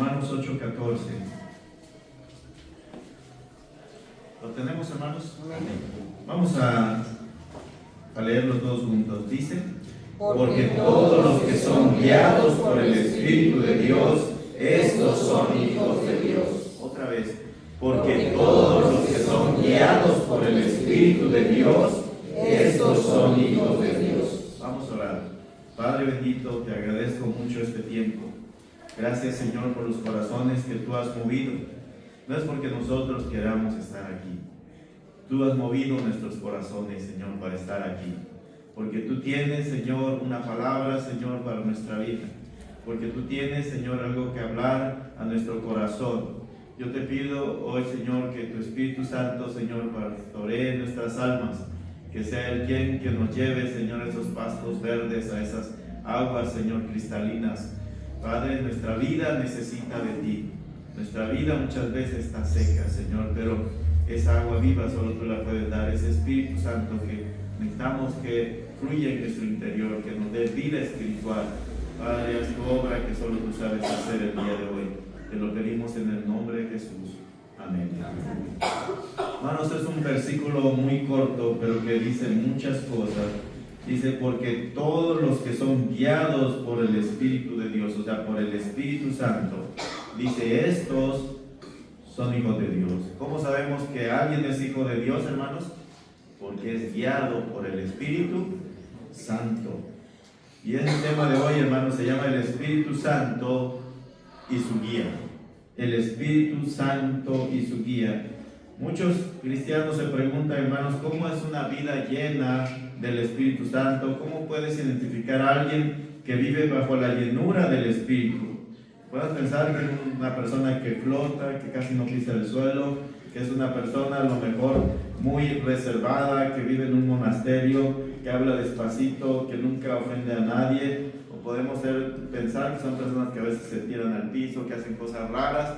Romanos 8:14. ¿Lo tenemos, hermanos? Vamos a leerlo todos juntos. Dice: porque todos los que son guiados por el Espíritu de Dios, estos son hijos de Dios. Otra vez. Porque todos los que son guiados por el Espíritu de Dios, estos son hijos de Dios. Vamos a orar. Padre bendito, te agradezco mucho este tiempo. Gracias, Señor, por los corazones que tú has movido. No es porque nosotros queramos estar aquí. Tú has movido nuestros corazones, Señor, para estar aquí. Porque tú tienes, Señor, una palabra, Señor, para nuestra vida. Porque tú tienes, Señor, algo que hablar a nuestro corazón. Yo te pido hoy, Señor, que tu Espíritu Santo, Señor, pastoree nuestras almas. Que sea Él quien que nos lleve, Señor, a esos pastos verdes, a esas aguas, Señor, cristalinas. Padre, nuestra vida necesita de ti. Nuestra vida muchas veces está seca, Señor, pero esa agua viva solo tú la puedes dar. Ese Espíritu Santo que necesitamos que fluya en nuestro interior, que nos dé vida espiritual. Padre, haz tu obra que solo tú sabes hacer el día de hoy. Te lo pedimos en el nombre de Jesús. Amén. Hermanos, es un versículo muy corto, pero que dice muchas cosas. Dice: porque todos los que son guiados por el Espíritu de Dios, o sea, por el Espíritu Santo, dice, estos son hijos de Dios. ¿Cómo sabemos que alguien es hijo de Dios, hermanos? Porque es guiado por el Espíritu Santo. Y el tema de hoy, hermanos, se llama el Espíritu Santo y su guía. El Espíritu Santo y su guía. Muchos cristianos se preguntan, hermanos, ¿cómo es una vida llena del Espíritu Santo? ¿Cómo puedes identificar a alguien que vive bajo la llenura del Espíritu? Puedes pensar que es una persona que flota, que casi no pisa el suelo, que es una persona a lo mejor muy reservada, que vive en un monasterio, que habla despacito, que nunca ofende a nadie. O podemos pensar que son personas que a veces se tiran al piso, que hacen cosas raras,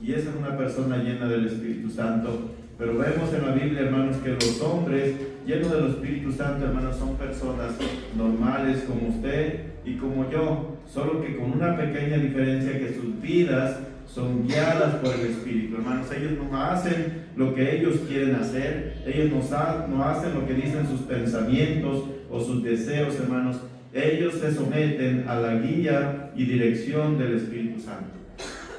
y esa es una persona llena del Espíritu Santo. Pero vemos en la Biblia, hermanos, que los hombres llenos del Espíritu Santo, hermanos, son personas normales como usted y como yo, solo que con una pequeña diferencia, que sus vidas son guiadas por el Espíritu. Hermanos, ellos no hacen lo que ellos quieren hacer, ellos no hacen lo que dicen sus pensamientos o sus deseos, hermanos. Ellos se someten a la guía y dirección del Espíritu Santo.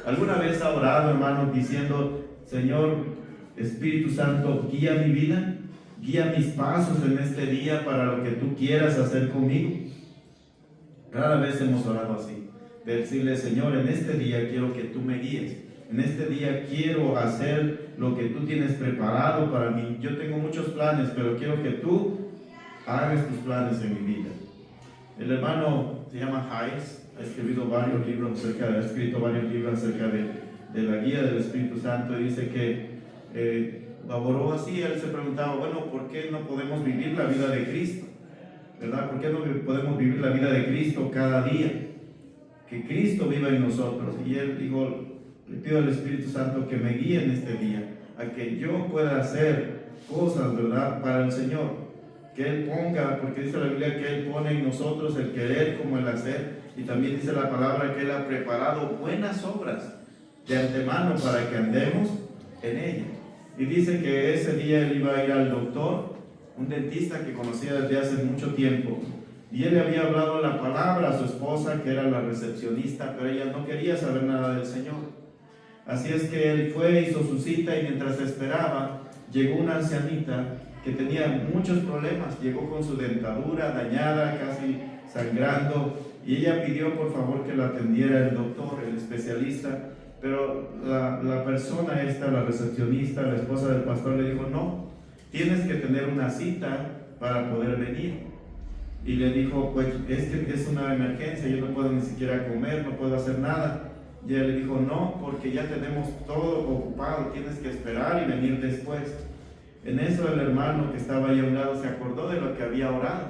¿Alguna vez ha orado, hermanos, diciendo: Señor, Espíritu Santo, guía mi vida, guía mis pasos en este día para lo que tú quieras hacer conmigo? Cada vez hemos orado así. Decirle: Señor, en este día quiero que tú me guíes. En este día quiero hacer lo que tú tienes preparado para mí. Yo tengo muchos planes, pero quiero que tú hagas tus planes en mi vida. El hermano se llama Hayes, ha escrito varios libros acerca de la guía del Espíritu Santo, y dice que laboró así. Él se preguntaba, bueno, ¿por qué no podemos vivir la vida de Cristo? ¿Verdad? ¿Por qué no podemos vivir la vida de Cristo cada día? Que Cristo viva en nosotros. Y él dijo: le pido al Espíritu Santo que me guíe en este día, a que yo pueda hacer cosas, ¿verdad?, para el Señor. Que Él ponga, porque dice la Biblia que Él pone en nosotros el querer como el hacer, y también dice la palabra que Él ha preparado buenas obras de antemano para que andemos en ellas. Y dice que ese día él iba a ir al doctor, un dentista que conocía desde hace mucho tiempo, y él le había hablado la palabra a su esposa, que era la recepcionista, pero ella no quería saber nada del Señor. Así es que él fue, hizo su cita, y mientras esperaba, llegó una ancianita que tenía muchos problemas. Llegó con su dentadura dañada, casi sangrando, y ella pidió por favor que la atendiera el doctor, el especialista. Pero la persona esta, la recepcionista, la esposa del pastor, le dijo: no, tienes que tener una cita para poder venir. Y le dijo: pues es que es una emergencia, yo no puedo ni siquiera comer, no puedo hacer nada. Y ella le dijo: no, porque ya tenemos todo ocupado, tienes que esperar y venir después. En eso el hermano que estaba ahí a un lado se acordó de lo que había orado.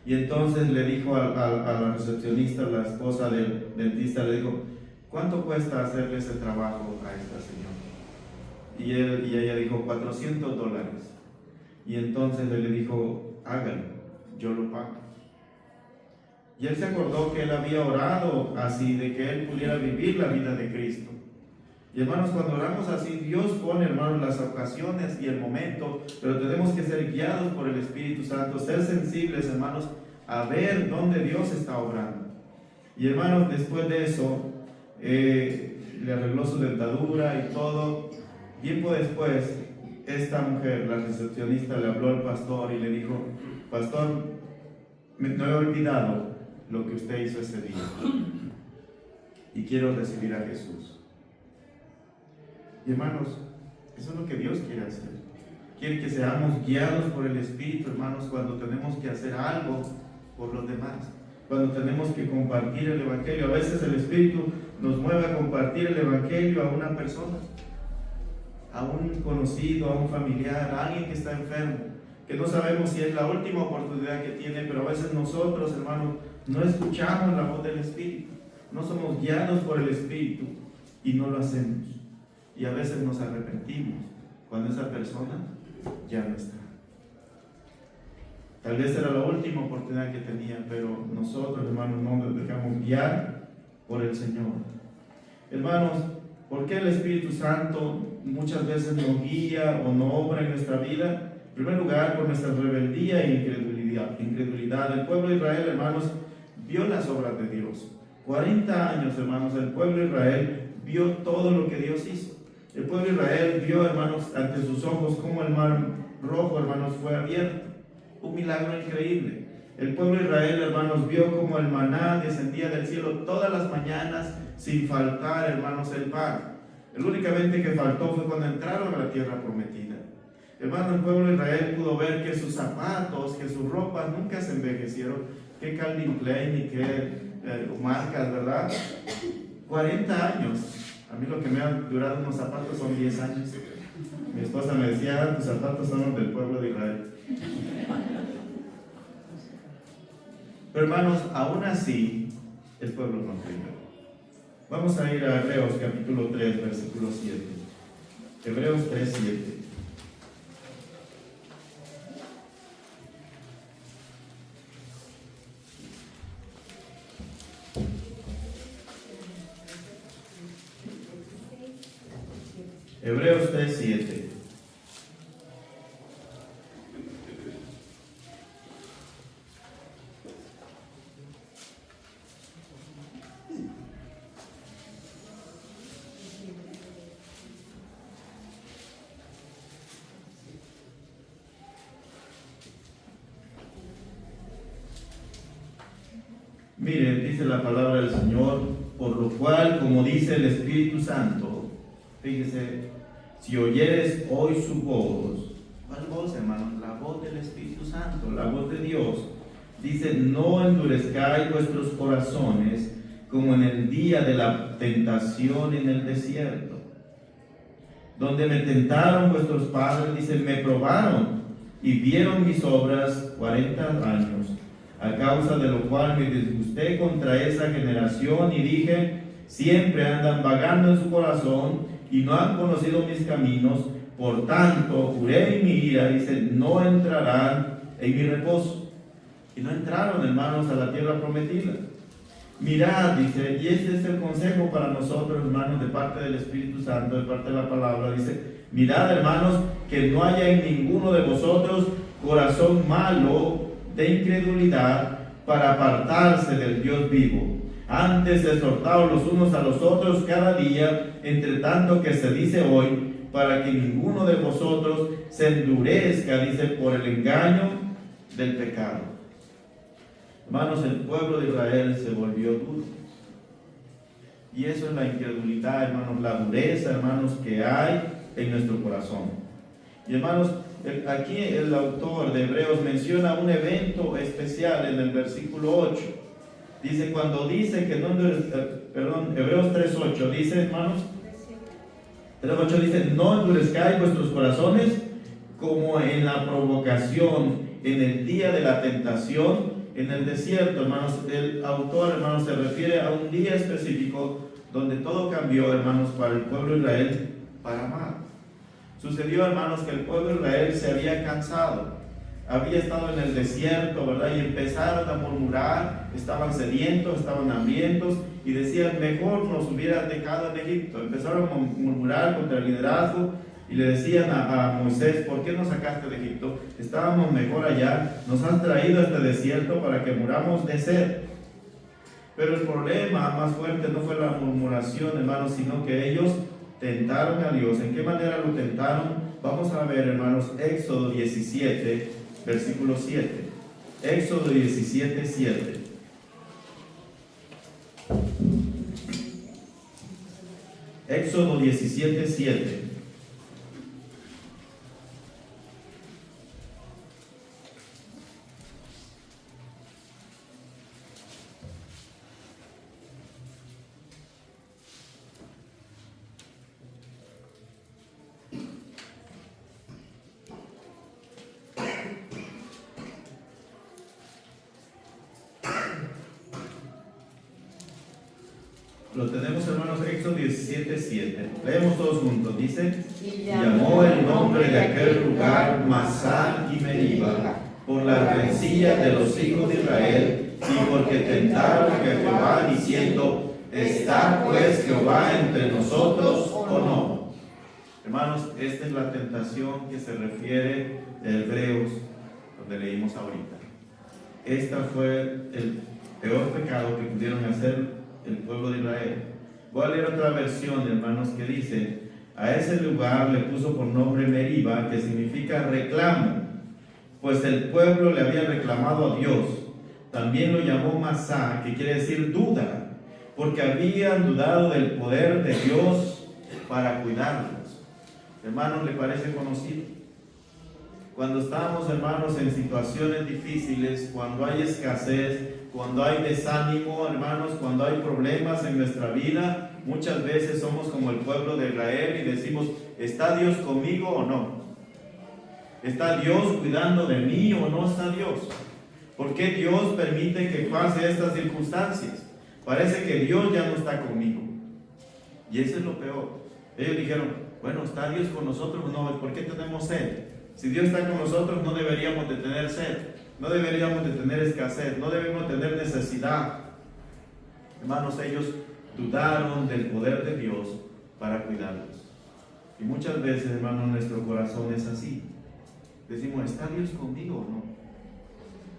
Y entonces le dijo a la recepcionista, la esposa del dentista, le dijo: ¿cuánto cuesta hacerle ese trabajo a esta señora? Y ella dijo: $400. Y entonces él le dijo: hágalo, yo lo pago. Y él se acordó que él había orado así, de que él pudiera vivir la vida de Cristo. Y hermanos, cuando oramos así, Dios pone, hermanos, las ocasiones y el momento, pero tenemos que ser guiados por el Espíritu Santo, ser sensibles, hermanos, a ver dónde Dios está obrando. Y hermanos, después de eso, le arregló su dentadura y todo. Tiempo después, esta mujer, la recepcionista, le habló al pastor y le dijo: pastor, no he olvidado lo que usted hizo ese día y quiero recibir a Jesús. Y hermanos, eso es lo que Dios quiere hacer. Quiere que seamos guiados por el Espíritu, hermanos, cuando tenemos que hacer algo por los demás, cuando tenemos que compartir el Evangelio. A veces el Espíritu nos mueve a compartir el Evangelio a una persona, a un conocido, a un familiar, a alguien que está enfermo, que no sabemos si es la última oportunidad que tiene, pero a veces nosotros, hermanos, no escuchamos la voz del Espíritu, no somos guiados por el Espíritu y no lo hacemos. Y a veces nos arrepentimos cuando esa persona ya no está. Tal vez era la última oportunidad que tenía, pero nosotros, hermanos, no nos dejamos guiar por el Señor. Hermanos, ¿por qué el Espíritu Santo muchas veces no guía o no obra en nuestra vida? En primer lugar, por nuestra rebeldía e incredulidad. El pueblo de Israel, hermanos, vio las obras de Dios. 40 años, hermanos, el pueblo de Israel vio todo lo que Dios hizo. El pueblo de Israel vio, hermanos, ante sus ojos cómo el mar rojo, hermanos, fue abierto. Un milagro increíble. El pueblo de Israel, hermanos, vio cómo el maná descendía del cielo todas las mañanas sin faltar, hermanos, el pan. El únicamente que faltó fue cuando entraron a la tierra prometida. Hermano, el pueblo de Israel pudo ver que sus zapatos, que sus ropas nunca se envejecieron. Que Calvin Klein y que marcas, ¿verdad? 40 años. A mí lo que me han durado unos zapatos son 10 años. Mi esposa me decía: tus zapatos son los del pueblo de Israel. Pero hermanos, aún así, el pueblo no creyó. Vamos a ir a Hebreos capítulo 3, versículo 7. Hebreos 3, 7. Hebreos 3, 7. Mire, dice la palabra del Señor: por lo cual, como dice el Espíritu Santo, fíjese, si oyeres hoy su voz. ¿Cuál voz, hermanos? La voz del Espíritu Santo, la voz de Dios. Dice: no endurezcáis vuestros corazones como en el día de la tentación en el desierto, donde me tentaron vuestros padres, dice, me probaron y vieron mis obras 40 años, a causa de lo cual me disgusté contra esa generación y dije: siempre andan vagando en su corazón y no han conocido mis caminos. Por tanto, juré en mi ira, dice, no entrarán en mi reposo. Y no entraron, hermanos, a la tierra prometida. Mirad, dice, y este es el consejo para nosotros, hermanos, de parte del Espíritu Santo, de parte de la palabra. Dice: mirad, hermanos, que no haya en ninguno de vosotros corazón malo de incredulidad para apartarse del Dios vivo. Antes, exhortaos los unos a los otros cada día, entre tanto que se dice hoy, para que ninguno de vosotros se endurezca, dice, por el engaño del pecado. Hermanos, el pueblo de Israel se volvió duro. Y eso es la incredulidad, hermanos, la dureza, hermanos, que hay en nuestro corazón. Y hermanos, aquí el autor de Hebreos menciona un evento especial en el versículo 8. Dice, cuando dice que no, Hebreos 3:8 dice, hermanos, 3:8 dice: no endurezcáis vuestros corazones como en la provocación, en el día de la tentación, en el desierto. Hermanos, el autor, hermanos, se refiere a un día específico donde todo cambió, hermanos, para el pueblo de Israel para mal. Sucedió, hermanos, que el pueblo de Israel se había cansado. había estado en el desierto, ¿verdad? Y empezaron a murmurar, estaban sedientos, estaban hambrientos y decían, mejor nos hubieran dejado en Egipto. Empezaron a murmurar contra el liderazgo y le decían a Moisés, ¿por qué nos sacaste de Egipto? Estábamos mejor allá, nos has traído a este desierto para que muramos de sed. Pero el problema más fuerte no fue la murmuración, hermanos, sino que ellos tentaron a Dios. ¿En qué manera lo tentaron? Vamos a ver, hermanos, Éxodo 17, versículo 7. Éxodo 17, 7. Éxodo 17, 7. Lo tenemos, hermanos, Éxodo 17, 7. Leemos todos juntos. Dice, y llamó el nombre de aquel lugar Masá y Meriba, por la rencilla de los hijos de Israel, y porque tentaron a Jehová, diciendo, ¿está pues Jehová entre nosotros o no? Hermanos, esta es la tentación que se refiere de Hebreos, donde leímos ahorita. Esta fue el peor pecado que pudieron hacer el pueblo de Israel. Voy a leer otra versión, hermanos, que dice, a ese lugar le puso por nombre Meriba, que significa reclamo, pues el pueblo le había reclamado a Dios. También lo llamó Masá, que quiere decir duda, porque habían dudado del poder de Dios para cuidarlos. Hermanos, ¿le parece conocido? Cuando estamos, hermanos, en situaciones difíciles, cuando hay escasez, cuando hay desánimo, hermanos, cuando hay problemas en nuestra vida, muchas veces somos como el pueblo de Israel y decimos, ¿está Dios conmigo o no? ¿Está Dios cuidando de mí o no está Dios? ¿Por qué Dios permite que pase estas circunstancias? Parece que Dios ya no está conmigo. Y eso es lo peor. Ellos dijeron, bueno, ¿está Dios con nosotros? No, ¿por qué tenemos sed? Si Dios está con nosotros, no deberíamos de tener sed. No deberíamos de tener escasez, no debemos tener necesidad. Hermanos, ellos dudaron del poder de Dios para cuidarlos. Y muchas veces, hermanos, nuestro corazón es así. Decimos, ¿está Dios conmigo o no?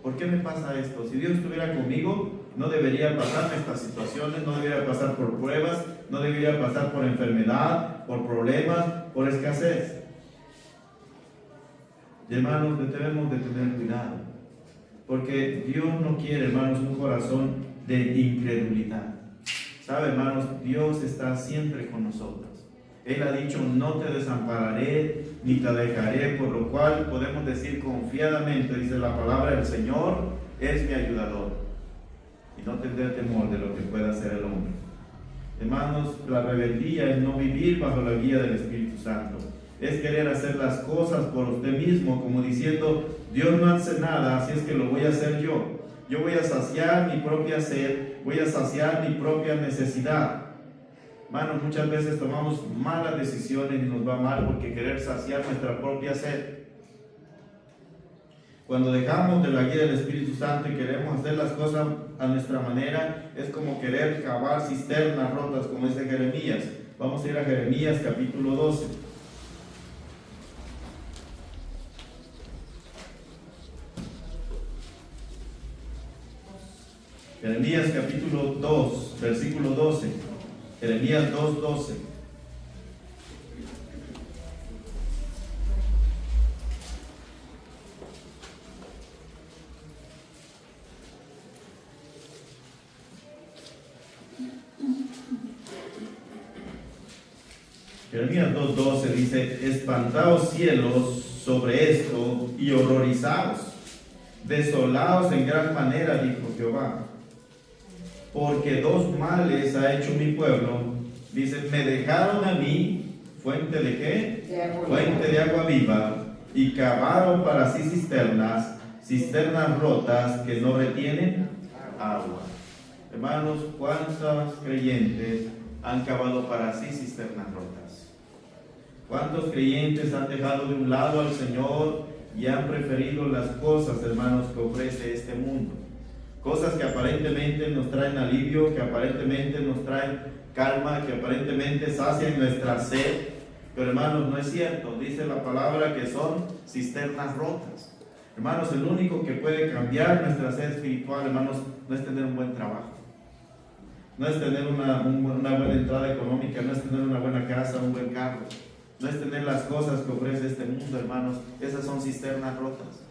¿Por qué me pasa esto? Si Dios estuviera conmigo, no debería pasarme estas situaciones, no debería pasar por pruebas, no debería pasar por enfermedad, por problemas, por escasez. Y hermanos, debemos de tener cuidado. Porque Dios no quiere, hermanos, un corazón de incredulidad. ¿Sabe, hermanos? Dios está siempre con nosotros. Él ha dicho, no te desampararé, ni te dejaré, por lo cual podemos decir confiadamente, dice la palabra del Señor, es mi ayudador. Y no tendré temor de lo que pueda hacer el hombre. Hermanos, la rebeldía es no vivir bajo la guía del Espíritu Santo. Es querer hacer las cosas por usted mismo, como diciendo, Dios no hace nada, así es que lo voy a hacer yo. Yo voy a saciar mi propia sed, voy a saciar mi propia necesidad. Hermanos, muchas veces tomamos malas decisiones y nos va mal porque querer saciar nuestra propia sed. Cuando dejamos de la guía del Espíritu Santo y queremos hacer las cosas a nuestra manera, es como querer cavar cisternas rotas, como dice Jeremías. Vamos a ir a Jeremías capítulo 12. Jeremías capítulo 2, versículo 12. Jeremías 2, 12. Jeremías 2:12 dice, espantaos cielos sobre esto y horrorizaos, desolaos en gran manera, dijo Jehová, porque dos males ha hecho mi pueblo. Dice, me dejaron a mí, fuente de qué? Fuente de agua viva, y cavaron para sí cisternas rotas que no retienen agua. Hermanos, ¿cuántos creyentes han cavado para sí cisternas rotas? ¿Cuántos creyentes han dejado de un lado al Señor, y han preferido las cosas, hermanos, que ofrece este mundo. Cosas que aparentemente nos traen alivio, que aparentemente nos traen calma, que aparentemente sacian nuestra sed. Pero hermanos, no es cierto. Dice la palabra que son cisternas rotas. Hermanos, el único que puede cambiar nuestra sed espiritual, hermanos, no es tener un buen trabajo. No es tener una buena entrada económica, no es tener una buena casa, un buen carro. No es tener las cosas que ofrece este mundo, hermanos. Esas son cisternas rotas.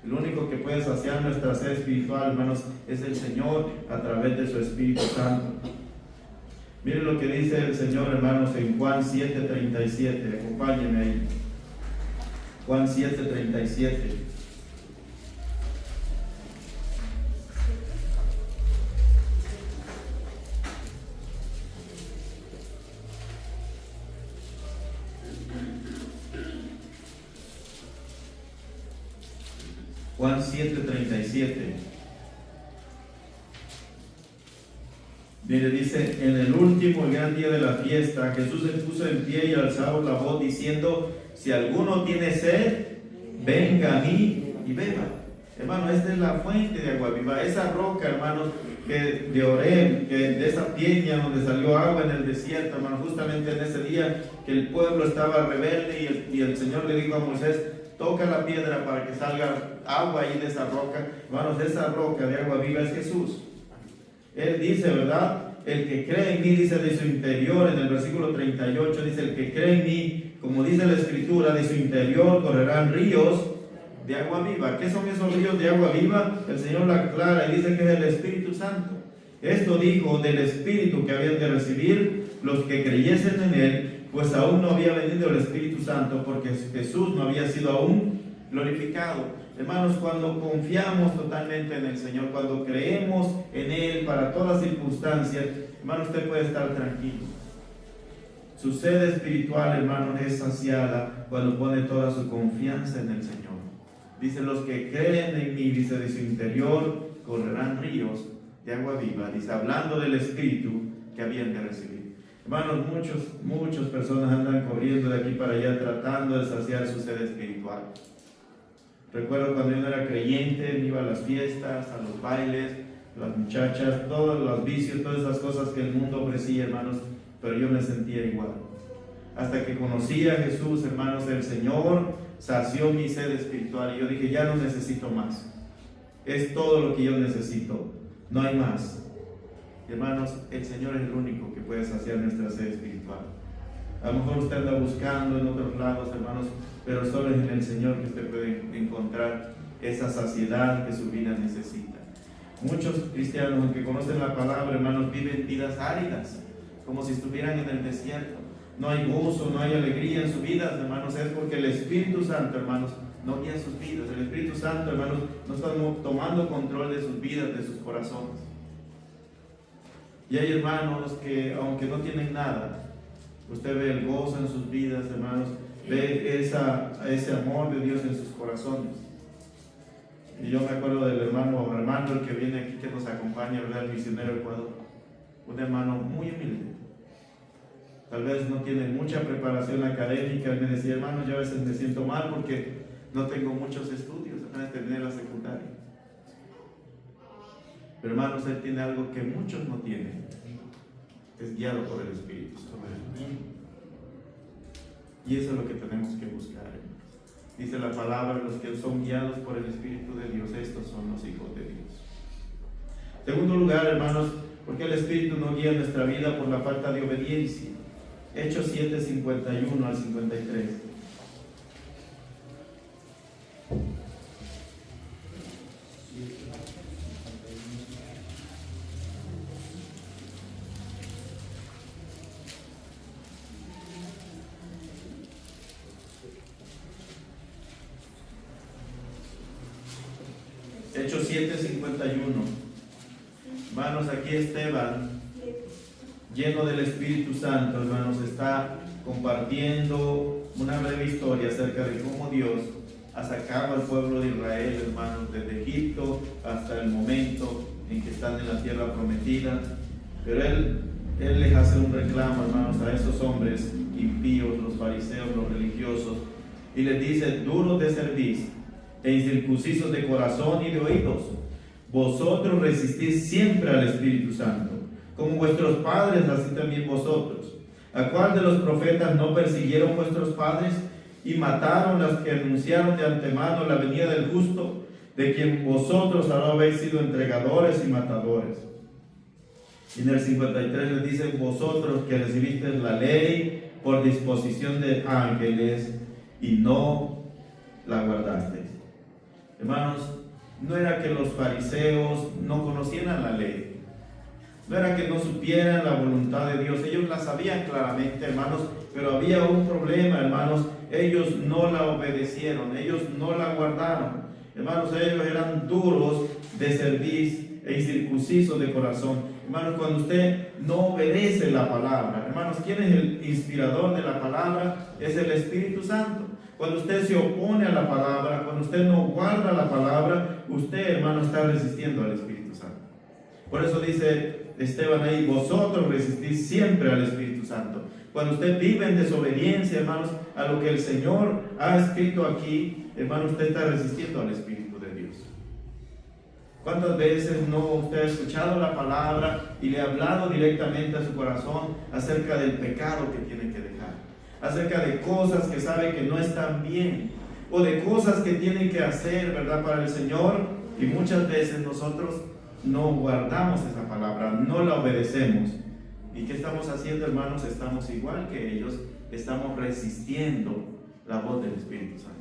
El único que puede saciar nuestra sed espiritual, hermanos, es el Señor a través de su Espíritu Santo. Miren lo que dice el Señor, hermanos, en Juan 7:37. Acompáñenme ahí. Juan 7:37. Juan 7:37. Mire, dice: en el último y gran día de la fiesta, Jesús se puso en pie y alzó la voz diciendo: si alguno tiene sed, venga a mí y beba. Hermano, esta es la fuente de agua viva, esa roca, hermanos, que de Oreb, que de esa peña donde salió agua en el desierto, hermano, justamente en ese día que el pueblo estaba rebelde y el Señor le dijo a Moisés: toca la piedra para que salga agua ahí de esa roca. Hermanos, esa roca de agua viva es Jesús. Él dice, ¿verdad? El que cree en mí, dice de su interior, en el versículo 38, dice: el que cree en mí, como dice la Escritura, de su interior correrán ríos de agua viva. ¿Qué son esos ríos de agua viva? El Señor lo aclara y dice que es el Espíritu Santo. Esto dijo del Espíritu que habían de recibir los que creyesen en Él, pues aún no había venido el Espíritu Santo, porque Jesús no había sido aún glorificado. Hermanos, cuando confiamos totalmente en el Señor, cuando creemos en Él para todas circunstancias, hermano, usted puede estar tranquilo. Su sed espiritual, hermano, es saciada cuando pone toda su confianza en el Señor. Dice: los que creen en mí, dice, de su interior correrán ríos de agua viva. Dice, hablando del Espíritu que habían de recibir. Hermanos, muchas personas andan corriendo de aquí para allá tratando de saciar su sed espiritual. Recuerdo cuando yo no era creyente, me iba a las fiestas, a los bailes, las muchachas, todos los vicios, todas esas cosas que el mundo ofrecía, hermanos, pero yo me sentía igual. Hasta que conocí a Jesús, hermanos, el Señor sació mi sed espiritual y yo dije: ya no necesito más. Es todo lo que yo necesito, no hay más. Hermanos, el Señor es el único que puede saciar nuestra sed espiritual. A lo mejor usted anda buscando en otros lados, hermanos, pero solo es en el Señor que usted puede encontrar esa saciedad que su vida necesita. Muchos cristianos, aunque conocen la palabra, hermanos, viven vidas áridas, como si estuvieran en el desierto. No hay gozo, no hay alegría en sus vidas, hermanos. Es porque el Espíritu Santo, hermanos, no guía sus vidas. El Espíritu Santo, hermanos, no está tomando control de sus vidas, de sus corazones. Y hay hermanos que, aunque no tienen nada, usted ve el gozo en sus vidas, hermanos, ve ese amor de Dios en sus corazones. Y yo me acuerdo del hermano Armando, el que viene aquí, que nos acompaña, ¿verdad? El misionero de Ecuador. Un hermano muy humilde. Tal vez no tiene mucha preparación académica. Él me decía: hermano, yo a veces me siento mal porque no tengo muchos estudios, apenas terminé la secundaria. Pero hermanos, él tiene algo que muchos no tienen. Es guiado por el Espíritu. Y eso es lo que tenemos que buscar. Dice la palabra: los que son guiados por el Espíritu de Dios, estos son los hijos de Dios. En segundo lugar, hermanos, porque el Espíritu no guía nuestra vida por la falta de obediencia. Hechos 7, 51 al 53. Hechos 7, 51. Hermanos, aquí Esteban, lleno del Espíritu Santo, hermanos, está compartiendo una breve historia acerca de cómo Dios ha sacado al pueblo de Israel, hermanos, desde Egipto hasta el momento en que están en la tierra prometida. Pero él les hace un reclamo, hermanos, a esos hombres impíos, los fariseos, los religiosos, y les dice: duros de cerviz, e incircuncisos de corazón y de oídos. Vosotros resistís siempre al Espíritu Santo, como vuestros padres, así también vosotros. ¿A cuál de los profetas no persiguieron vuestros padres y mataron las que anunciaron de antemano la venida del justo, de quien vosotros ahora habéis sido entregadores y matadores? Y en el 53 les dice: vosotros que recibisteis la ley por disposición de ángeles y no la guardasteis. Hermanos, no era que los fariseos no conocieran la ley, no era que no supieran la voluntad de Dios, ellos la sabían claramente, hermanos, pero había un problema, hermanos. Ellos no la obedecieron, ellos no la guardaron. Hermanos, ellos eran duros de cerviz e incircuncisos de corazón. Hermanos, cuando usted no obedece la palabra, hermanos, ¿quién es el inspirador de la palabra? Es el Espíritu Santo. Cuando usted se opone a la palabra, cuando usted no guarda la palabra, usted, hermano, está resistiendo al Espíritu Santo. Por eso dice Esteban ahí: vosotros resistís siempre al Espíritu Santo. Cuando usted vive en desobediencia, hermanos, a lo que el Señor ha escrito aquí, hermano, usted está resistiendo al Espíritu de Dios. ¿Cuántas veces no usted ha escuchado la palabra y le ha hablado directamente a su corazón acerca del pecado que tiene que dejar? Acerca de cosas que sabe que no están bien, o de cosas que tienen que hacer, ¿verdad?, para el Señor, y muchas veces nosotros no guardamos esa palabra, no la obedecemos. ¿Y qué estamos haciendo, hermanos? Estamos igual que ellos, estamos resistiendo la voz del Espíritu Santo.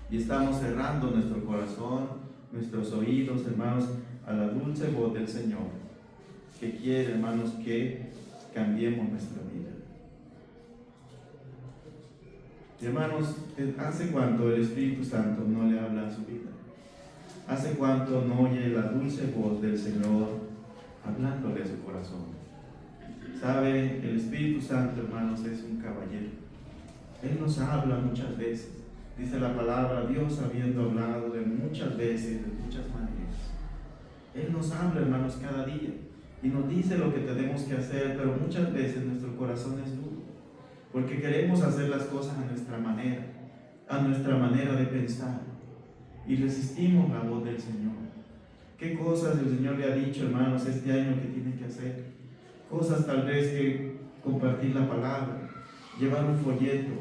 Y estamos cerrando nuestro corazón, nuestros oídos, hermanos, a la dulce voz del Señor, que quiere, hermanos, que cambiemos nuestra vida. Y hermanos, ¿hace cuánto el Espíritu Santo no le habla a su vida? ¿Hace cuánto no oye la dulce voz del Señor hablándole a su corazón? ¿Sabe? El Espíritu Santo, hermanos, es un caballero. Él nos habla muchas veces. Dice la palabra: Dios habiendo hablado de muchas veces, de muchas maneras. Él nos habla, hermanos, cada día. Y nos dice lo que tenemos que hacer, pero muchas veces nuestro corazón es duro, porque queremos hacer las cosas a nuestra manera de pensar, y resistimos la voz del Señor. ¿Qué cosas el Señor le ha dicho, hermanos, este año que tienen que hacer? Cosas tal vez que compartir la palabra, llevar un folleto,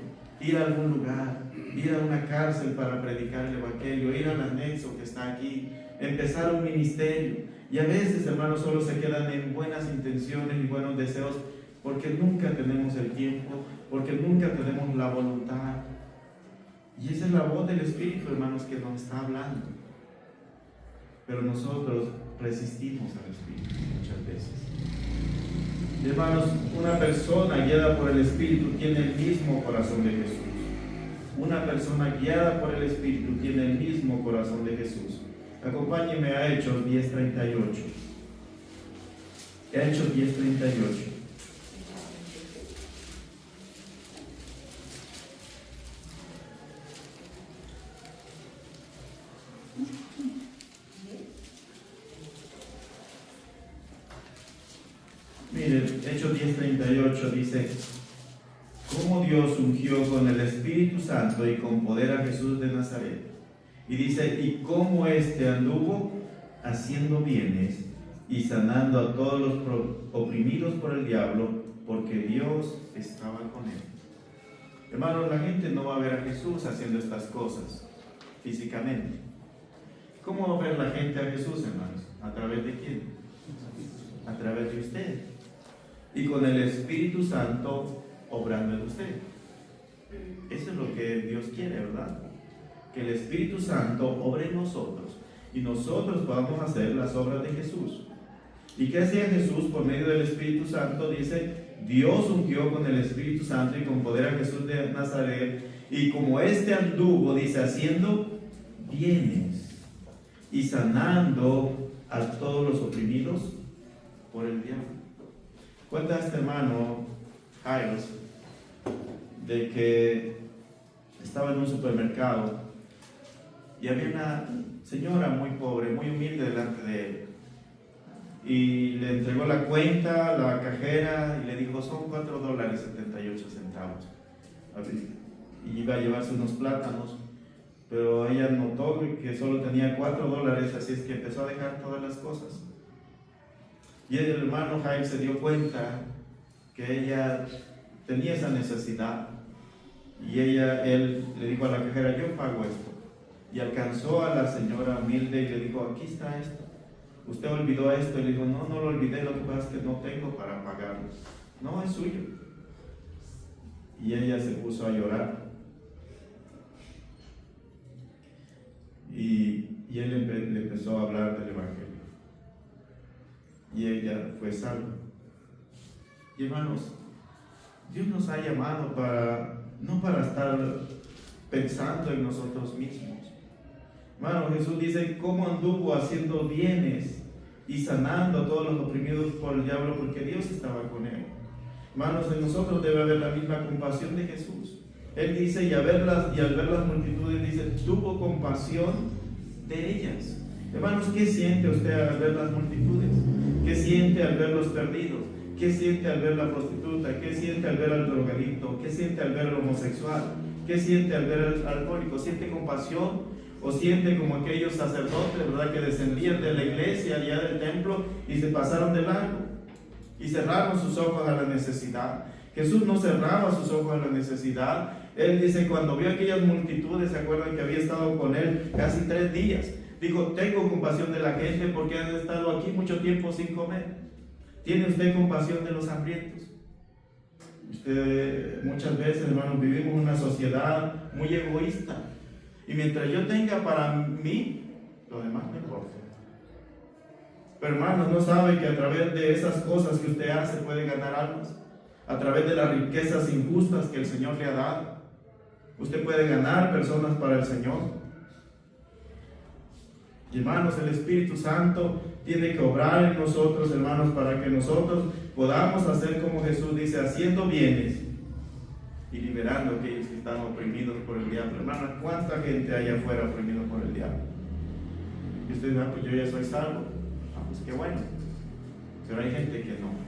ir a algún lugar, ir a una cárcel para predicar el Evangelio, ir al anexo que está aquí, empezar un ministerio. Y a veces, hermanos, solo se quedan en buenas intenciones y buenos deseos, porque nunca tenemos el tiempo, porque nunca tenemos la voluntad. Y esa es la voz del Espíritu, hermanos, que nos está hablando. Pero nosotros resistimos al Espíritu muchas veces. Y, hermanos, una persona guiada por el Espíritu tiene el mismo corazón de Jesús. Una persona guiada por el Espíritu tiene el mismo corazón de Jesús. Acompáñenme a Hechos 10:38. Hechos 10:38. Miren, Hechos 10:38 dice: cómo Dios ungió con el Espíritu Santo y con poder a Jesús de Nazaret. Y dice: y cómo éste anduvo haciendo bienes y sanando a todos los oprimidos por el diablo, porque Dios estaba con él. Hermanos, la gente no va a ver a Jesús haciendo estas cosas físicamente. ¿Cómo va a ver la gente a Jesús, hermanos? ¿A través de quién? A través de usted. Y con el Espíritu Santo obrando en usted. Eso es lo que Dios quiere, ¿verdad? Que el Espíritu Santo obre en nosotros y nosotros podamos hacer las obras de Jesús. ¿Y qué hacía Jesús por medio del Espíritu Santo? Dice: Dios ungió con el Espíritu Santo y con poder a Jesús de Nazaret, y como éste anduvo, dice, haciendo bienes y sanando a todos los oprimidos por el diablo. Cuenta este hermano Jairo de que estaba en un supermercado y había una señora muy pobre, muy humilde delante de él, y le entregó la cuenta, la cajera, y le dijo: son $4.78. y iba a llevarse unos plátanos, pero ella notó que solo tenía $4, así es que empezó a dejar todas las cosas. Y el hermano Jaime se dio cuenta que ella tenía esa necesidad, y él le dijo a la cajera: yo pago esto. Y alcanzó a la señora humilde y le dijo: aquí está esto. ¿Usted olvidó esto? Y le dijo: no, no lo olvidé, lo que pasa es que no tengo para pagarlo. No, es suyo. Y ella se puso a llorar. Y él le empezó a hablar del Evangelio. Y ella fue salva. Y hermanos, Dios nos ha llamado no para estar pensando en nosotros mismos. Hermano, Jesús dice cómo anduvo haciendo bienes y sanando a todos los oprimidos por el diablo, porque Dios estaba con él. Hermanos, en nosotros debe haber la misma compasión de Jesús. Él dice, y al ver las multitudes, dice, tuvo compasión de ellas. Hermanos, ¿qué siente usted al ver las multitudes? ¿Qué siente al ver los perdidos? ¿Qué siente al ver la prostituta? ¿Qué siente al ver al drogadicto? ¿Qué siente al ver al homosexual? ¿Qué siente al ver al alcohólico? ¿Siente compasión? ¿O siente como aquellos sacerdotes, verdad, que descendían de la iglesia, allá del templo, y se pasaron de largo y cerraron sus ojos a la necesidad? Jesús no cerraba sus ojos a la necesidad. Él dice, cuando vio aquellas multitudes, se acuerdan que había estado con él casi 3 días, dijo, tengo compasión de la gente porque han estado aquí mucho tiempo sin comer. ¿Tiene usted compasión de los hambrientos? Muchas veces, hermanos, vivimos en una sociedad muy egoísta, y mientras yo tenga para mí, lo demás me importa. Pero hermanos, no sabe que a través de esas cosas que usted hace puede ganar almas. A través de las riquezas injustas que el Señor le ha dado, usted puede ganar personas para el Señor. Y hermanos, el Espíritu Santo tiene que obrar en nosotros, hermanos, para que nosotros podamos hacer como Jesús dice, haciendo bienes y liberando a aquellos que están oprimidos por el diablo. Hermanos, ¿cuánta gente hay afuera oprimida por el diablo? Y usted dice, pues yo ya soy salvo. Pues qué bueno. Pero hay gente que no.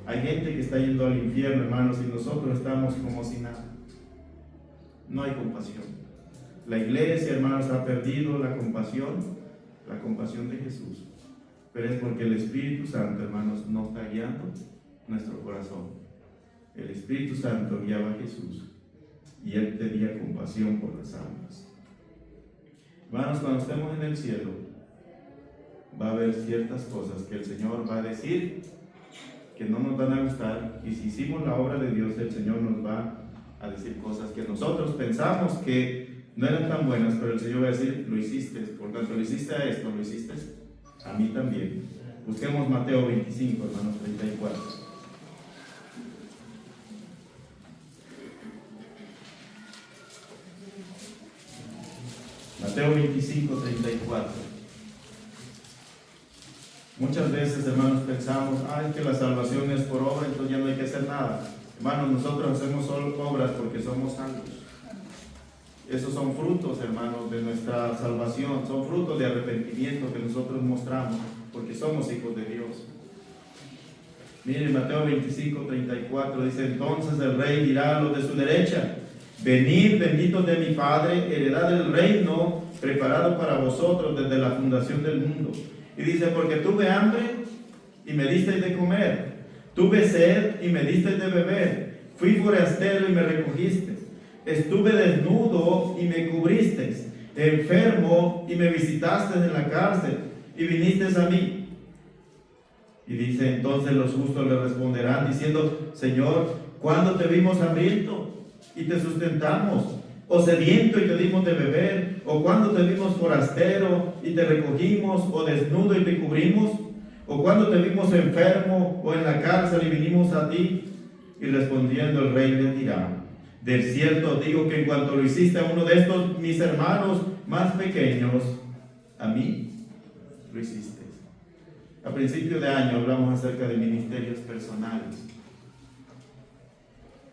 Hay gente que está yendo al infierno, hermanos, y nosotros estamos como si nada. No hay compasión. La iglesia, hermanos, ha perdido la compasión de Jesús. Pero es porque el Espíritu Santo, hermanos, no está guiando nuestro corazón. El Espíritu Santo guiaba a Jesús y Él tenía compasión por las almas. Hermanos, cuando estemos en el cielo, va a haber ciertas cosas que el Señor va a decir que no nos van a gustar, y si hicimos la obra de Dios, el Señor nos va a decir cosas que nosotros pensamos que no eran tan buenas, pero el Señor va a decir, lo hiciste, por tanto lo hiciste a esto, lo hiciste a mí también. Busquemos Mateo 25, hermanos, 34. Mateo 25, 34. Muchas veces, hermanos, pensamos, que la salvación es por obra, entonces ya no hay que hacer nada. Hermanos, nosotros hacemos solo obras porque somos salvos. Esos son frutos, hermanos, de nuestra salvación, son frutos de arrepentimiento que nosotros mostramos porque somos hijos de Dios. Miren, Mateo 25, 34 dice, entonces el rey dirá a los de su derecha, venid benditos de mi Padre, heredad del reino preparado para vosotros desde la fundación del mundo. Y dice, porque tuve hambre y me disteis de comer, tuve sed y me disteis de beber, fui forastero y me recogiste, estuve desnudo y me cubristeis, enfermo y me visitasteis en la cárcel y vinisteis a mí. Y dice, entonces los justos le responderán diciendo, Señor, ¿cuándo te vimos hambriento y te sustentamos? ¿O sediento y te dimos de beber? ¿O cuándo te vimos forastero y te recogimos? ¿O desnudo y te cubrimos? ¿O cuándo te vimos enfermo o en la cárcel y vinimos a ti? Y respondiendo el rey le dirá, de cierto digo que en cuanto lo hiciste a uno de estos mis hermanos más pequeños, a mí lo hiciste. A principio de año hablamos acerca de ministerios personales,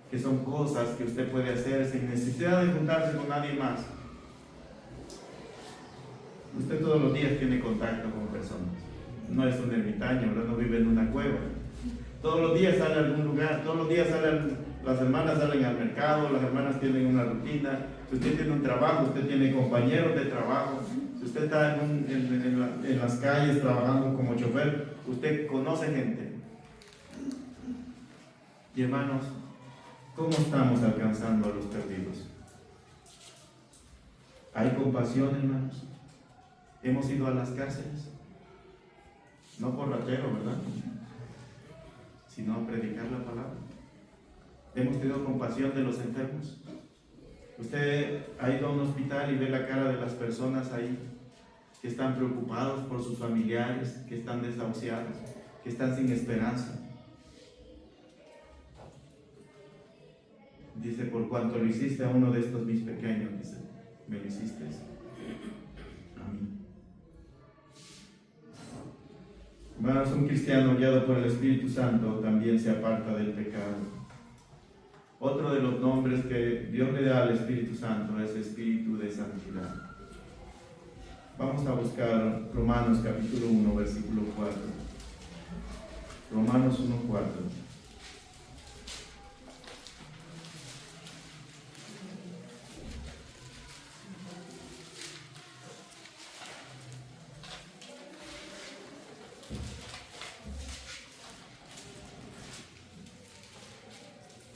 que son cosas que usted puede hacer sin necesidad de juntarse con nadie más. Usted todos los días tiene contacto con personas. No es un ermitaño, no vive en una cueva. Todos los días sale a algún lugar, todos los días sale Las hermanas salen al mercado, las hermanas tienen una rutina. Si usted tiene un trabajo, usted tiene compañeros de trabajo. Si usted está en las calles trabajando como chofer, usted conoce gente. Y hermanos, ¿cómo estamos alcanzando a los perdidos? ¿Hay compasión, hermanos? ¿Hemos ido a las cárceles? No por ratero, ¿verdad? Sino a predicar la palabra. ¿Hemos tenido compasión de los enfermos? Usted ha ido a un hospital y ve la cara de las personas ahí que están preocupados por sus familiares, que están desahuciados, que están sin esperanza. Dice, por cuanto lo hiciste a uno de estos mis pequeños, dice, me lo hiciste a mí. Hermanos, un cristiano guiado por el Espíritu Santo también se aparta del pecado. Otro de los nombres que Dios le da al Espíritu Santo es Espíritu de Santidad. Vamos a buscar Romanos capítulo 1, versículo 4. Romanos 1, 4.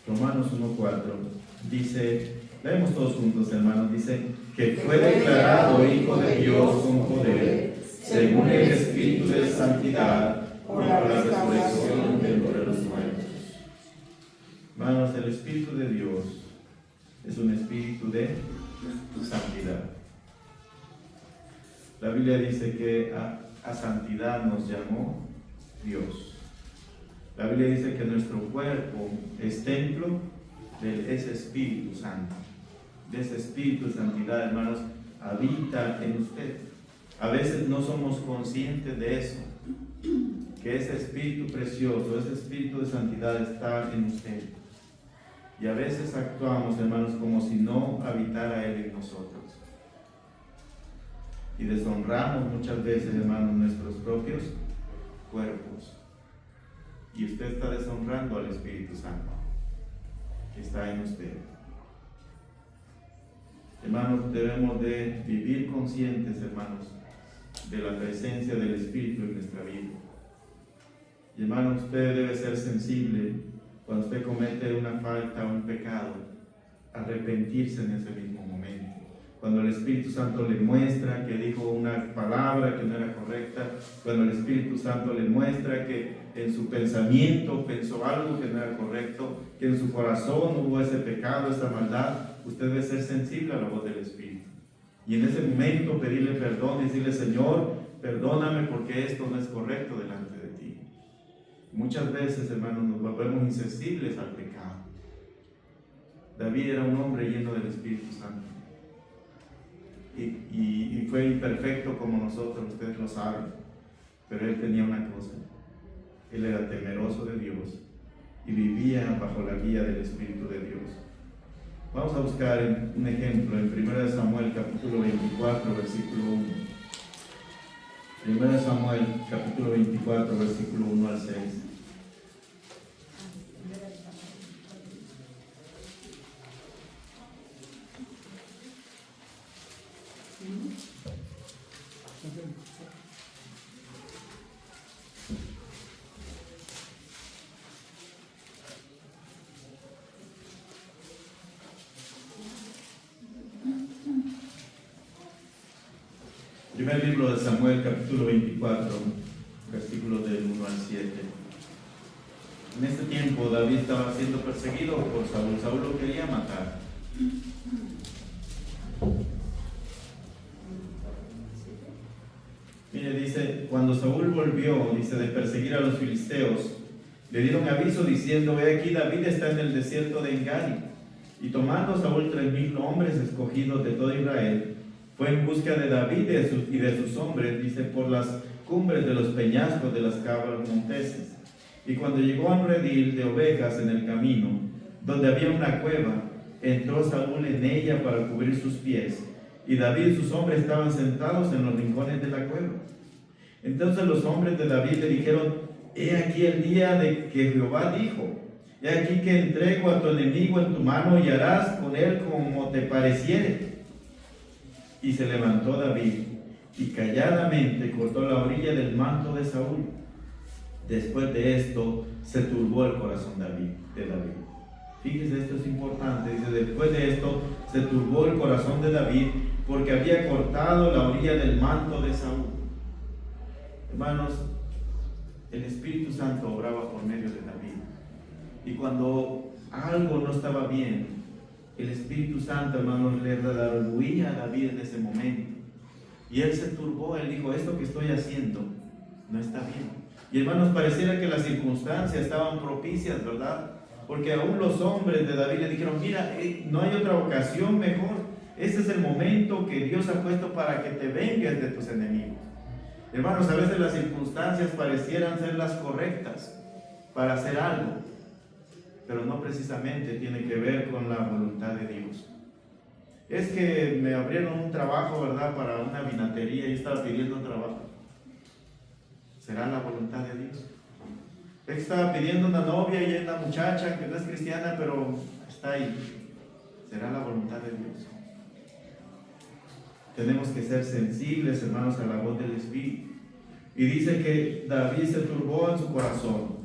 Romanos 1:4 dice, leemos todos juntos, hermanos, dice que fue declarado Hijo de Dios con poder, según el Espíritu de Santidad, por la resurrección de entre los muertos. Hermanos, el Espíritu de Dios es un Espíritu de santidad. La Biblia dice que a santidad nos llamó Dios. La Biblia dice que nuestro cuerpo es templo de ese Espíritu Santo. De ese Espíritu de santidad, hermanos, habita en usted. A veces no somos conscientes de eso, que ese Espíritu precioso, ese Espíritu de santidad está en usted. Y a veces actuamos, hermanos, como si no habitara Él en nosotros. Y deshonramos muchas veces, hermanos, nuestros propios cuerpos. Y usted está deshonrando al Espíritu Santo que está en usted. Hermanos, debemos de vivir conscientes, hermanos, de la presencia del Espíritu en nuestra vida. Y hermanos, usted debe ser sensible cuando usted comete una falta o un pecado, arrepentirse en ese mismo momento. Cuando el Espíritu Santo le muestra que dijo una palabra que no era correcta, cuando el Espíritu Santo le muestra que en su pensamiento pensó algo que no era correcto, que en su corazón hubo ese pecado, esa maldad, usted debe ser sensible a la voz del Espíritu. Y en ese momento pedirle perdón y decirle, Señor, perdóname porque esto no es correcto delante de ti. Muchas veces, hermanos, nos volvemos insensibles al pecado. David era un hombre lleno del Espíritu Santo. Y fue imperfecto como nosotros, ustedes lo saben, pero él tenía una cosa, él era temeroso de Dios y vivía bajo la guía del Espíritu de Dios. Vamos a buscar un ejemplo en 1 Samuel capítulo 24 versículo 1. 1 Samuel capítulo 24 versículo 1 al 6. Primer libro de Samuel, capítulo 24, versículos del 1 al 7. En este tiempo David estaba siendo perseguido por Saúl. Saúl lo quería matar. Mire, dice, cuando Saúl volvió, dice, de perseguir a los filisteos, le dieron aviso diciendo, he aquí David está en el desierto de Engadi. Y tomando Saúl 3,000 hombres escogidos de todo Israel, fue en busca de David y de sus hombres, dice, por las cumbres de los peñascos de las cabras monteses. Y cuando llegó a un redil de ovejas en el camino, donde había una cueva, entró Saúl en ella para cubrir sus pies, y David y sus hombres estaban sentados en los rincones de la cueva. Entonces los hombres de David le dijeron, he aquí el día de que Jehová dijo, He aquí que entrego a tu enemigo en tu mano y harás con él como te pareciere. Y se levantó David y calladamente cortó la orilla del manto de Saúl. Después de esto se turbó el corazón de David. Fíjese, esto es importante. Dice, después de esto se turbó el corazón de David porque había cortado la orilla del manto de Saúl. Hermanos, el Espíritu Santo obraba por medio de David. Y cuando algo no estaba bien, el Espíritu Santo, hermanos, le redarguía a David en ese momento. Y él se turbó, él dijo, esto que estoy haciendo no está bien. Y hermanos, pareciera que las circunstancias estaban propicias, ¿verdad? Porque aún los hombres de David le dijeron, mira, no hay otra ocasión mejor. Este es el momento que Dios ha puesto para que te vengues de tus enemigos. Hermanos, a veces las circunstancias parecieran ser las correctas para hacer algo, pero no precisamente tiene que ver con la voluntad de Dios. Es que me abrieron un trabajo, ¿verdad?, para una vinatería y yo estaba pidiendo un trabajo. ¿Será la voluntad de Dios? Estaba pidiendo una novia y hay una muchacha que no es cristiana, pero está ahí. ¿Será la voluntad de Dios? Tenemos que ser sensibles, hermanos, a la voz del Espíritu. Y dice que David se turbó en su corazón,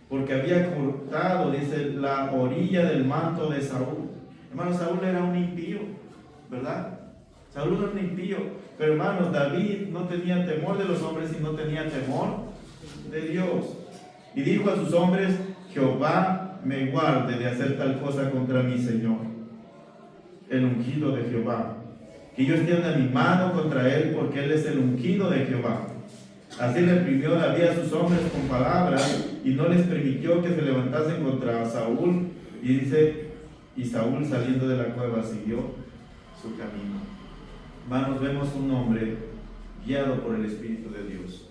porque había cortado, dice, la orilla del manto de Saúl. Hermanos, Saúl era un impío, ¿verdad? Saúl era un impío. Pero hermanos, David no tenía temor de los hombres, sino tenía temor de Dios. Y dijo a sus hombres, Jehová me guarde de hacer tal cosa contra mi Señor, el ungido de Jehová, que yo extienda mi mano contra él, porque él es el ungido de Jehová. Así reprimió David a sus hombres con palabras, y no les permitió que se levantasen contra Saúl. Y dice, y Saúl saliendo de la cueva siguió su camino. Hermanos, vemos un hombre guiado por el Espíritu de Dios,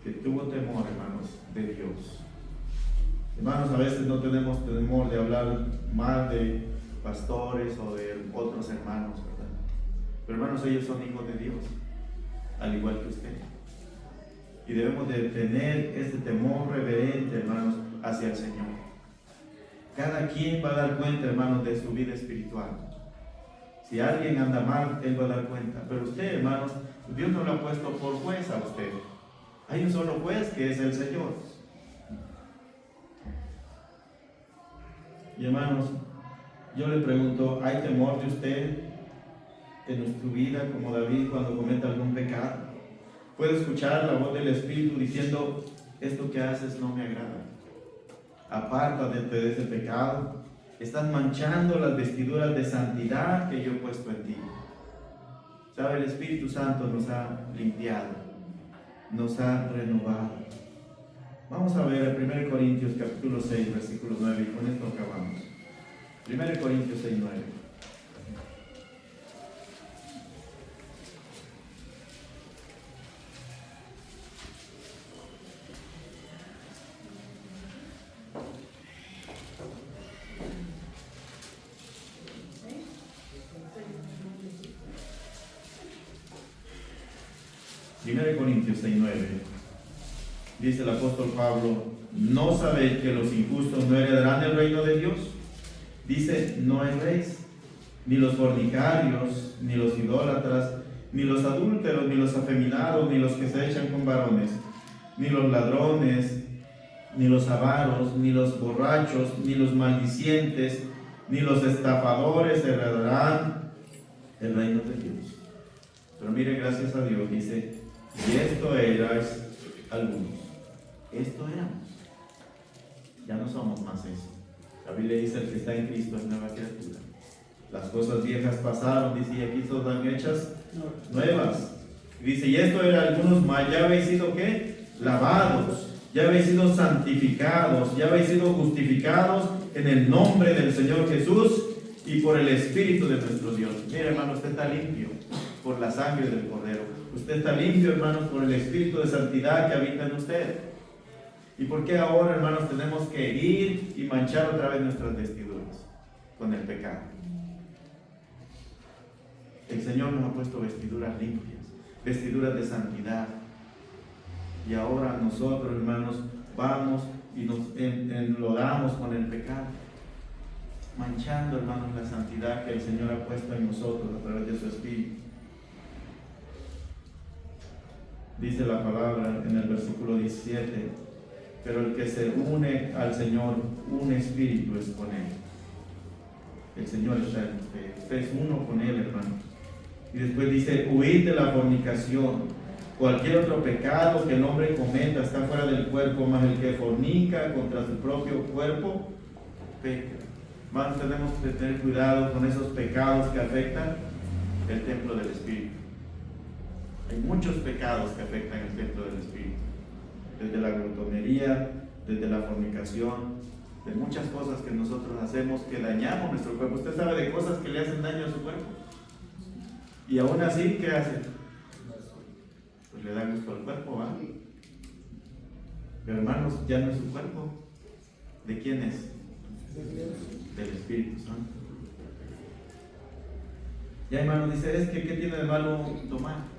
que tuvo temor, hermanos, de Dios. Hermanos, a veces no tenemos temor de hablar mal de pastores o de otros hermanos, ¿verdad? Pero hermanos, ellos son hijos de Dios, al igual que usted. Y debemos de tener este temor reverente, hermanos, hacia el Señor. Cada quien va a dar cuenta, hermanos, de su vida espiritual. Si alguien anda mal, él va a dar cuenta. Pero usted, hermanos, Dios no lo ha puesto por juez a usted. Hay un solo juez, que es el Señor. Y hermanos, yo le pregunto, ¿hay temor de usted en su vida como David cuando comete algún pecado? ¿Puede escuchar la voz del Espíritu diciendo, esto que haces no me agrada? Apártate de ese pecado. Estás manchando las vestiduras de santidad que yo he puesto en ti. ¿Sabe? El Espíritu Santo nos ha limpiado, nos ha renovado. Vamos a ver el 1 Corintios capítulo 6, versículo 9, y con esto acabamos. 1 Corintios 6, 9. Corintios 6:9 dice el apóstol Pablo, ¿no sabéis que los injustos no heredarán el reino de Dios? Dice, no erréis, ni los fornicarios, ni los idólatras, ni los adúlteros, ni los afeminados, ni los que se echan con varones, ni los ladrones, ni los avaros, ni los borrachos, ni los maldicientes, ni los estafadores heredarán el reino de Dios. Pero mire, gracias a Dios, dice, y esto erais algunos. Esto éramos. Ya no somos más eso. La Biblia dice, el que está en Cristo es nueva criatura. Las cosas viejas pasaron, dice, y aquí son hechas nuevas. Dice, y esto era algunos, mas ya habéis sido, ¿qué? Lavados, ya habéis sido santificados, ya habéis sido justificados en el nombre del Señor Jesús y por el Espíritu de nuestro Dios. Mire, hermano, usted está limpio por la sangre del Cordero. Usted está limpio, hermanos, por el Espíritu de santidad que habita en usted. ¿Y por qué ahora, hermanos, tenemos que ir y manchar otra vez nuestras vestiduras con el pecado? El Señor nos ha puesto vestiduras limpias, vestiduras de santidad. Y ahora nosotros, hermanos, vamos y nos enlodamos con el pecado, manchando, hermanos, la santidad que el Señor ha puesto en nosotros a través de su Espíritu. Dice la palabra en el versículo 17, pero el que se une al Señor, un espíritu es con Él. El Señor está en usted, usted es uno con Él, hermano. Y después dice, huid de la fornicación. Cualquier otro pecado que el hombre cometa está fuera del cuerpo, mas el que fornica contra su propio cuerpo, peca. Hermanos, tenemos que tener cuidado con esos pecados que afectan el templo del Espíritu. Hay muchos pecados que afectan el templo del Espíritu, desde la glotonería, desde la fornicación, de muchas cosas que nosotros hacemos que dañamos nuestro cuerpo. Usted sabe de cosas que le hacen daño a su cuerpo, y aún así, ¿qué hace? Pues le da gusto al cuerpo, ¿va? Pero hermanos, ya no es su cuerpo. ¿De quién es? Del Espíritu Santo. Ya, hermano, dice, es que ¿qué tiene de malo tomar?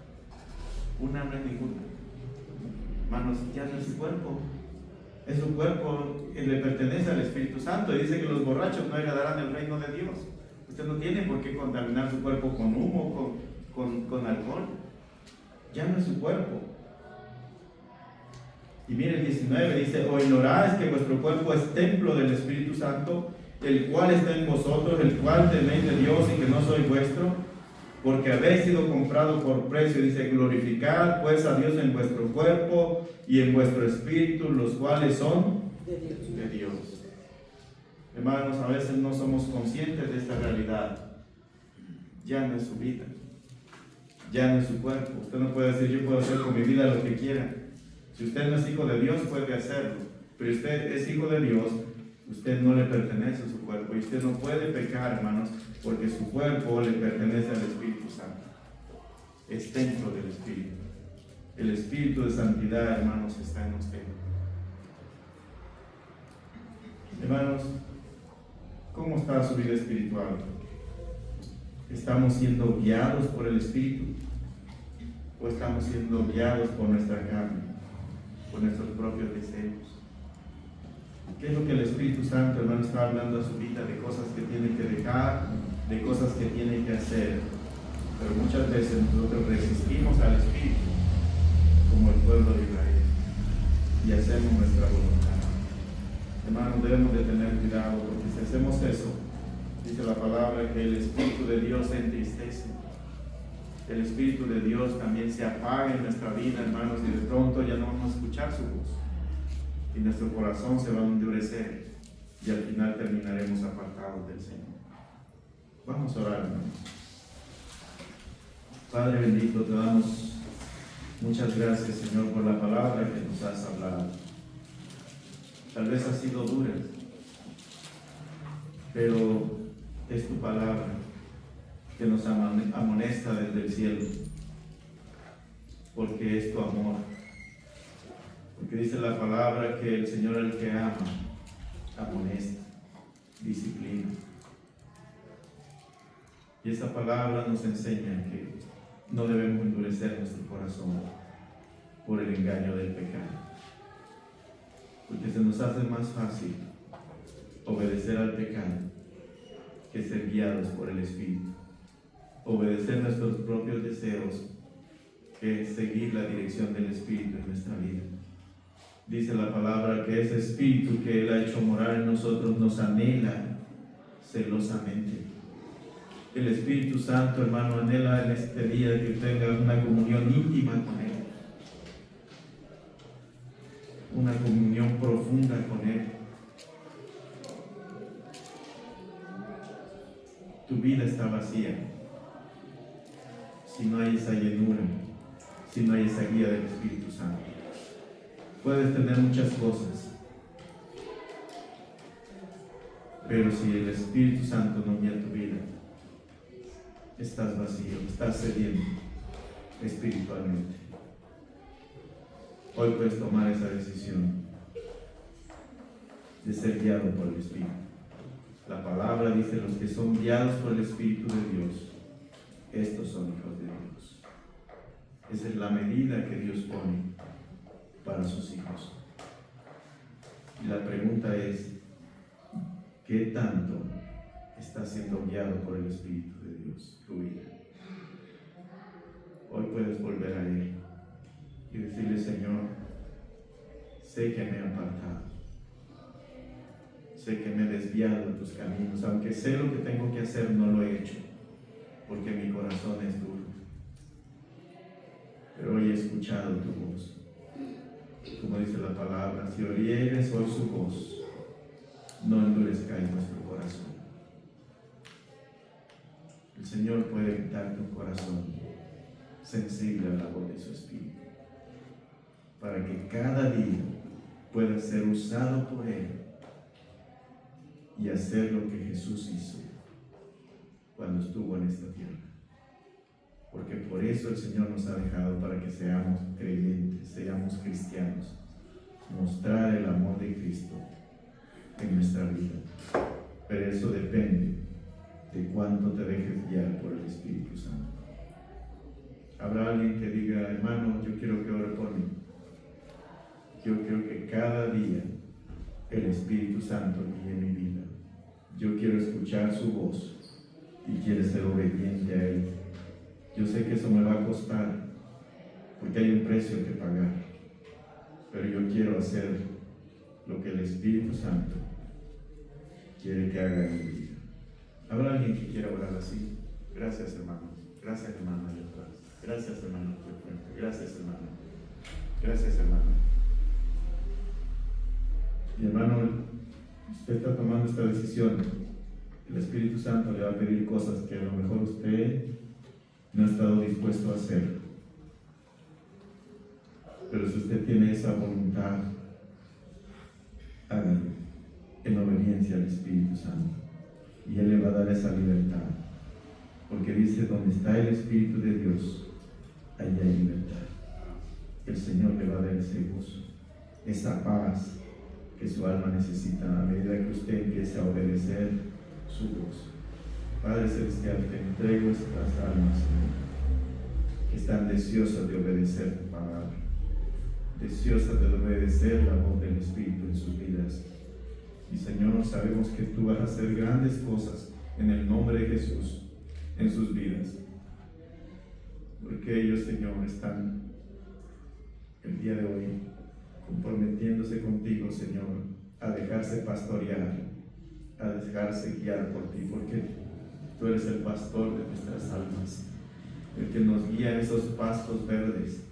Una no es ninguna. Hermanos, ya no es su cuerpo. Es su cuerpo, le pertenece al Espíritu Santo. Y dice que los borrachos no heredarán el reino de Dios. Usted no tiene por qué contaminar su cuerpo con humo, con alcohol. Ya no es su cuerpo. Y mire el 19, dice, o ignoráis que vuestro cuerpo es templo del Espíritu Santo, el cual está en vosotros, el cual tenéis de Dios y que no soy vuestro, porque habéis sido comprado por precio. Dice, glorificad pues a Dios en vuestro cuerpo y en vuestro espíritu, los cuales son de Dios. Hermanos, a veces no somos conscientes de esta realidad. Ya no es su vida, ya no es su cuerpo. Usted no puede decir, yo puedo hacer con mi vida lo que quiera. Si usted no es hijo de Dios, puede hacerlo, pero usted es hijo de Dios, usted no le pertenece a su cuerpo, y usted no puede pecar, hermanos, porque su cuerpo le pertenece al Espíritu Santo. Es templo del Espíritu. El Espíritu de santidad, hermanos, está en usted. Hermanos, ¿cómo está su vida espiritual? ¿Estamos siendo guiados por el Espíritu? ¿O estamos siendo guiados por nuestra carne, por nuestros propios deseos? ¿Qué es lo que el Espíritu Santo, hermano, está hablando a su vida? De cosas que tiene que dejar, de cosas que tiene que hacer. Pero muchas veces nosotros resistimos al Espíritu, como el pueblo de Israel, y hacemos nuestra voluntad. Hermanos, debemos de tener cuidado, porque si hacemos eso, dice la palabra que el Espíritu de Dios se entristece. El Espíritu de Dios también se apaga en nuestra vida, hermanos, y de pronto ya no vamos a escuchar su voz. Y nuestro corazón se va a endurecer, y al final terminaremos apartados del Señor. Vamos a orar, hermanos. Padre bendito, te damos muchas gracias, Señor, por la palabra que nos has hablado. Tal vez ha sido dura, pero es tu palabra que nos amonesta desde el cielo, porque es tu amor. Porque dice la palabra que el Señor, el que ama, amonesta, disciplina. Y esa palabra nos enseña que no debemos endurecer nuestro corazón por el engaño del pecado, porque se nos hace más fácil obedecer al pecado que ser guiados por el Espíritu, obedecer nuestros propios deseos que seguir la dirección del Espíritu en nuestra vida. Dice la palabra que ese Espíritu que Él ha hecho morar en nosotros nos anhela celosamente. El Espíritu Santo, hermano, anhela en este día que tengas una comunión íntima con Él, una comunión profunda con Él. Tu vida está vacía si no hay esa llenura, si no hay esa guía del Espíritu Santo. Puedes tener muchas cosas, pero si el Espíritu Santo no guía tu vida, estás vacío, estás sediento espiritualmente. Hoy puedes tomar esa decisión de ser guiado por el Espíritu. La palabra dice, los que son guiados por el Espíritu de Dios, estos son hijos de Dios. Esa es la medida que Dios pone para sus hijos. Y la pregunta es, ¿qué tanto está siendo guiado por el Espíritu de Dios tu vida? Hoy puedes volver a Él y decirle: Señor, sé que me he apartado, sé que me he desviado de tus caminos, aunque sé lo que tengo que hacer, no lo he hecho, porque mi corazón es duro. Pero hoy he escuchado tu voz. Como dice la palabra, si oyeres hoy su voz, no endurezcáis vuestro corazón. El Señor puede darte un corazón sensible a la voz de su Espíritu, para que cada día pueda ser usado por Él y hacer lo que Jesús hizo cuando estuvo en esta tierra. Porque por eso el Señor nos ha dejado, para que seamos creyentes, seamos cristianos, mostrar el amor de Cristo en nuestra vida. Pero eso depende de cuánto te dejes guiar por el Espíritu Santo. Habrá alguien que diga: hermano, yo quiero que ore por mí. Yo quiero que cada día el Espíritu Santo guíe mi vida. Yo quiero escuchar su voz y quiero ser obediente a Él. Yo sé que eso me va a costar, porque hay un precio que pagar, pero yo quiero hacer lo que el Espíritu Santo quiere que haga en mi vida. ¿Habrá alguien que quiera orar así? Gracias, hermanos. Gracias, hermano, allá atrás. Gracias, hermano, de frente. Gracias, hermano. Gracias, hermano. Y hermano, usted está tomando esta decisión. El Espíritu Santo le va a pedir cosas que a lo mejor usted no ha estado dispuesto a hacer. Pero si usted tiene esa voluntad, hágalo en obediencia al Espíritu Santo, y Él le va a dar esa libertad, porque dice: donde está el Espíritu de Dios, allá hay libertad. El Señor le va a dar ese gozo, esa paz que su alma necesita a medida que usted empiece a obedecer su voz. Padre Celestial, te entrego estas almas, Señor, que están deseosas de obedecer tu palabra, deseosas de obedecer la voz del Espíritu en sus vidas. Y Señor, sabemos que tú vas a hacer grandes cosas en el nombre de Jesús en sus vidas, porque ellos, Señor, están el día de hoy comprometiéndose contigo, Señor, a dejarse pastorear, a dejarse guiar por ti, porque tú eres el pastor de nuestras almas, el que nos guía a esos pastos verdes,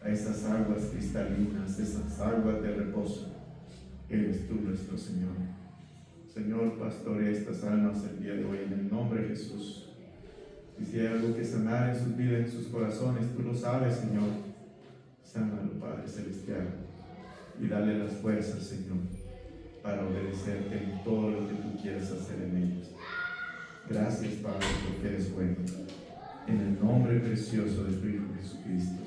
a esas aguas cristalinas, esas aguas de reposo. Eres tú nuestro Señor. Señor, pastorea estas almas el día de hoy en el nombre de Jesús. Y si hay algo que sanar en sus vidas, en sus corazones, tú lo sabes, Señor. Sánalo, Padre Celestial, y dale las fuerzas, Señor, para obedecerte en todo lo que tú quieras hacer en ellos. Gracias, Padre, porque eres bueno. En el nombre precioso de tu Hijo Jesucristo.